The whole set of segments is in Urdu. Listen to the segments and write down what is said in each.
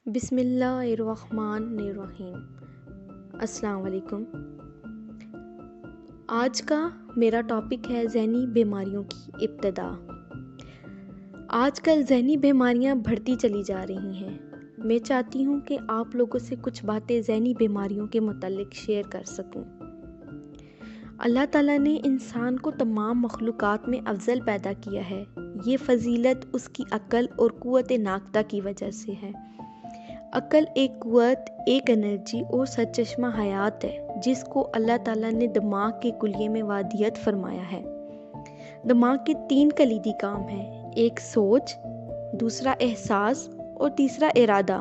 بسم اللہ الرحمن الرحیم۔ السلام علیکم۔ آج کا میرا ٹاپک ہے ذہنی بیماریوں کی ابتدا۔ آج کل ذہنی بیماریاں بڑھتی چلی جا رہی ہیں۔ میں چاہتی ہوں کہ آپ لوگوں سے کچھ باتیں ذہنی بیماریوں کے متعلق شیئر کر سکوں۔ اللہ تعالیٰ نے انسان کو تمام مخلوقات میں افضل پیدا کیا ہے۔ یہ فضیلت اس کی عقل اور قوت ناقدہ کی وجہ سے ہے۔ عقل ایک قوت، ایک انرجی اور سرچشمہ حیات ہے جس کو اللہ تعالیٰ نے دماغ کے کلیے میں وادیت فرمایا ہے۔ دماغ کے 3 کلیدی کام ہیں، ایک سوچ، دوسرا احساس اور تیسرا ارادہ۔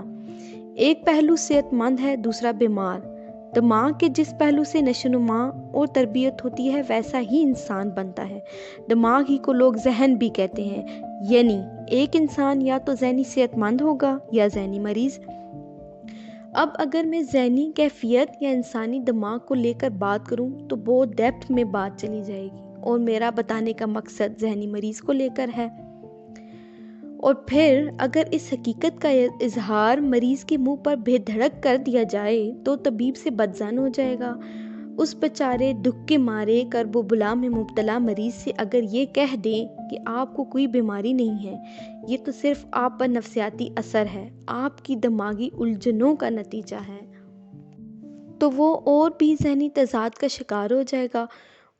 ایک پہلو صحت مند ہے، دوسرا بیمار۔ دماغ کے جس پہلو سے نشوونما اور تربیت ہوتی ہے ویسا ہی انسان بنتا ہے۔ دماغ ہی کو لوگ ذہن بھی کہتے ہیں، یعنی ایک انسان یا تو ذہنی صحت مند ہوگا یا ذہنی مریض۔ اب اگر میں ذہنی کیفیت یا انسانی دماغ کو لے کر بات کروں تو بہت ڈیپتھ میں بات چلی جائے گی، اور میرا بتانے کا مقصد ذہنی مریض کو لے کر ہے۔ اور پھر اگر اس حقیقت کا اظہار مریض کے منہ پر بے دھڑک کر دیا جائے تو طبیب سے بدظن ہو جائے گا۔ اس بیچارے دکھ کے مارے کرب و بلا میں مبتلا مریض سے اگر یہ کہہ دیں کہ آپ کو کوئی بیماری نہیں ہے، یہ تو صرف آپ پر نفسیاتی اثر ہے، آپ کی دماغی الجھنوں کا نتیجہ ہے، تو وہ اور بھی ذہنی تضاد کا شکار ہو جائے گا۔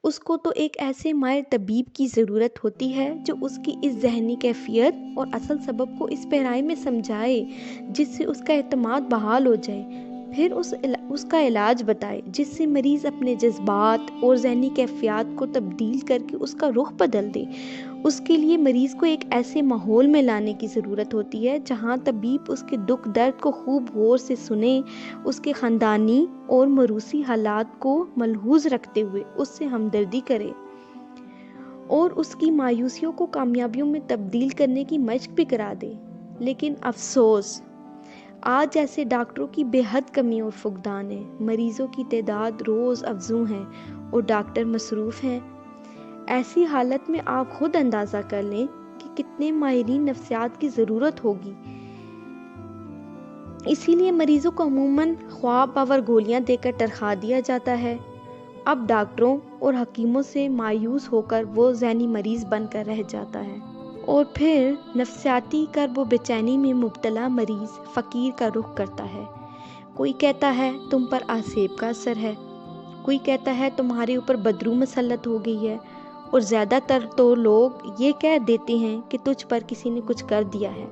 اس کو تو ایک ایسے ماہر طبیب کی ضرورت ہوتی ہے جو اس کی اس ذہنی کیفیت اور اصل سبب کو اس گہرائی میں سمجھائے جس سے اس کا اعتماد بحال ہو جائے، پھر اس کا علاج بتائے جس سے مریض اپنے جذبات اور ذہنی کیفیات کو تبدیل کر کے اس کا رخ بدل دے۔ اس کے لیے مریض کو ایک ایسے ماحول میں لانے کی ضرورت ہوتی ہے جہاں طبیب اس کے دکھ درد کو خوب غور سے سنے، اس کے خاندانی اور موروثی حالات کو ملحوظ رکھتے ہوئے اس سے ہمدردی کرے اور اس کی مایوسیوں کو کامیابیوں میں تبدیل کرنے کی مشق بھی کرا دے۔ لیکن افسوس، آج ایسے ڈاکٹروں کی بے حد کمی اور فقدان ہے۔ مریضوں کی تعداد روز افزوں ہے اور ڈاکٹر مصروف ہیں۔ ایسی حالت میں آپ خود اندازہ کر لیں کہ کتنے ماہرین نفسیات کی ضرورت ہوگی۔ اسی لیے مریضوں کو عموماً خواب باور گولیاں دے کر ٹرخا دیا جاتا ہے۔ اب ڈاکٹروں اور حکیموں سے مایوس ہو کر وہ ذہنی مریض بن کر رہ جاتا ہے، اور پھر نفسیاتی کرب و بے چینی میں مبتلا مریض فقیر کا رخ کرتا ہے۔ کوئی کہتا ہے تم پر آسیب کا اثر ہے، کوئی کہتا ہے تمہارے اوپر بدرو مسلط ہو گئی ہے، اور زیادہ تر تو لوگ یہ کہہ دیتے ہیں کہ تجھ پر کسی نے کچھ کر دیا ہے۔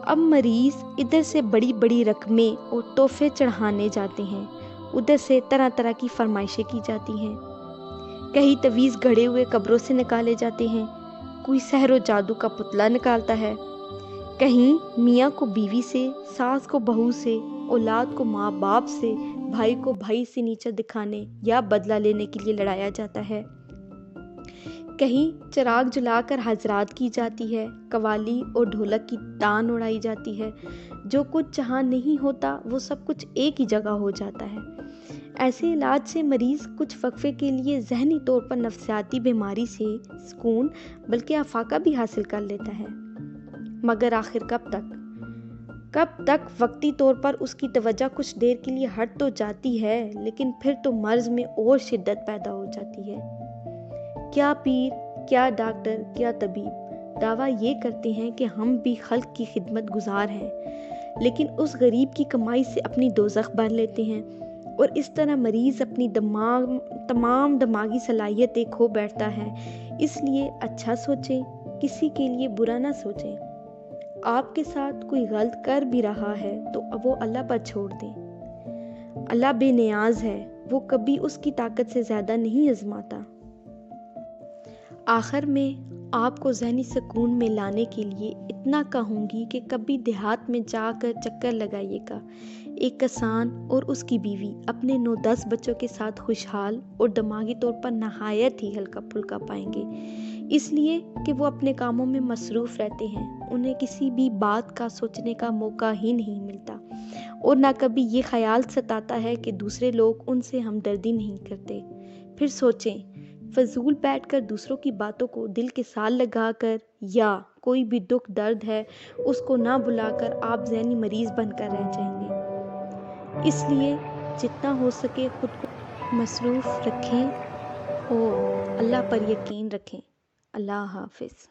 اب مریض ادھر سے بڑی بڑی رقمیں اور تحفے چڑھانے جاتے ہیں، ادھر سے طرح طرح کی فرمائشیں کی جاتی ہیں۔ کہیں تعویذ گھڑے ہوئے قبروں سے نکالے جاتے ہیں، کوئی سحر و جادو کا پتلا نکالتا ہے، کہیں میاں کو بیوی سے، ساس کو بہو سے، اولاد کو ماں باپ سے، بھائی کو بھائی سے نیچا دکھانے یا بدلہ لینے کے لیے لڑایا جاتا ہے، کہیں چراغ جلا کر حضرات کی جاتی ہے، قوالی اور ڈھولک کی تان اڑائی جاتی ہے۔ جو کچھ جہاں نہیں ہوتا وہ سب کچھ ایک ہی جگہ ہو جاتا ہے۔ ایسے علاج سے مریض کچھ وقفے کے لیے ذہنی طور پر نفسیاتی بیماری سے سکون بلکہ افاقہ بھی حاصل کر لیتا ہے، مگر آخر کب تک وقتی طور پر اس کی توجہ کچھ دیر کے لیے ہٹ تو جاتی ہے، لیکن پھر تو مرض میں اور شدت پیدا ہو جاتی ہے۔ کیا پیر، کیا ڈاکٹر، کیا طبیب دعویٰ یہ کرتے ہیں کہ ہم بھی خلق کی خدمت گزار ہیں، لیکن اس غریب کی کمائی سے اپنی دوزخ بھر لیتے ہیں، اور اس طرح مریض اپنی تمام دماغی صلاحیتیں کھو بیٹھتا ہے۔ اس لیے اچھا سوچیں، کسی کے لیے برا نہ سوچیں۔ آپ کے ساتھ کوئی غلط کر بھی رہا ہے تو وہ اللہ پر چھوڑ دیں۔ اللہ بے نیاز ہے، وہ کبھی اس کی طاقت سے زیادہ نہیں آزماتا۔ آخر میں آپ کو ذہنی سکون میں لانے کے لیے اتنا کہوں گی کہ کبھی دیہات میں جا کر چکر لگائیے گا۔ ایک کسان اور اس کی بیوی اپنے 9-10 بچوں کے ساتھ خوشحال اور دماغی طور پر نہایت ہی ہلکا پھلکا پائیں گے، اس لیے کہ وہ اپنے کاموں میں مصروف رہتے ہیں، انہیں کسی بھی بات کا سوچنے کا موقع ہی نہیں ملتا، اور نہ کبھی یہ خیال ستاتا ہے کہ دوسرے لوگ ان سے ہمدردی نہیں کرتے۔ پھر سوچیں فضول بیٹھ کر دوسروں کی باتوں کو دل کے ساتھ لگا کر یا کوئی بھی دکھ درد ہے اس کو نہ بلا کر آپ ذہنی مریض بن کر رہ جائیں گے۔ اس لیے جتنا ہو سکے خود کو مصروف رکھیں اور اللہ پر یقین رکھیں۔ اللہ حافظ۔